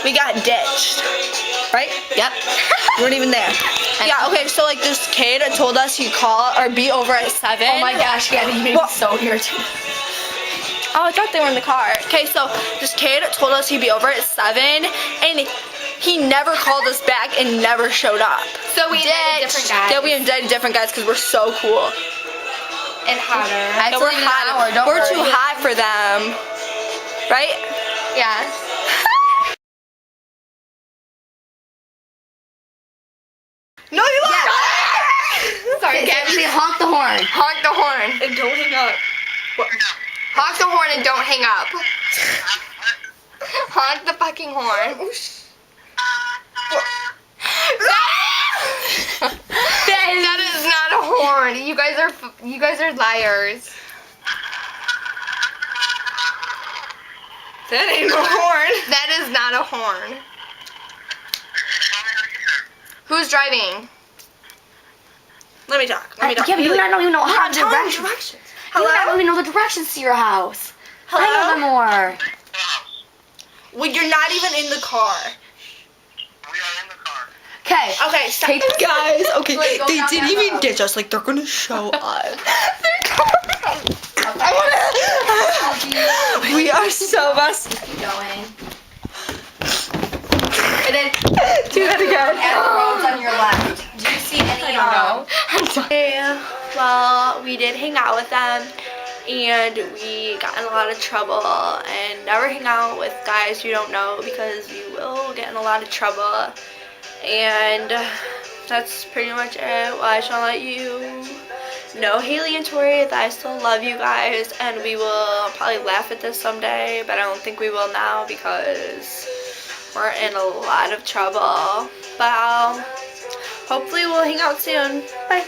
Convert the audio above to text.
we got ditched. Right? Yep. We weren't even there. Yeah, okay, so like this kid told us he'd call or be over at 7. Oh my gosh, yeah, you made me so irritated. Oh, I thought they were in the car. Okay, so this kid told us he'd be over at 7, and he never called us back and never showed up. So we invited different guys. Yeah, we invited different guys because we're so cool. And hotter. No, we're hot. We're too hot for them. Right? Yeah. No, you are. Sorry, Gabby, honk the horn. Honk the horn. And don't hang up. Honk the horn and don't hang up. Honk the fucking horn. That is not a horn. You guys are liars. That ain't a horn. That is not a horn. Who's driving? Let me talk. Yeah, but you don't even know how to Tell me the directions. directions. You Hello? don't even know the directions to your house. Hello? I know them more. Well, you're not even in the car. We are in the car. Okay. Okay, stop. Take- Guys, okay, Like, go they down didn't that even road. ditch us. Like, they're gonna show us. We are so messed. Keep going. And then Do that again. and the roads on your left. Do you see any? Okay, well, we did hang out with them, and we got in a lot of trouble. And never hang out with guys you don't know because you will get in a lot of trouble. And that's pretty much it. Well, I just want to let you know, Haley and Tori, that I still love you guys, and we will probably laugh at this someday, but I don't think we will now because we're in a lot of trouble. But hopefully we'll hang out soon. Bye.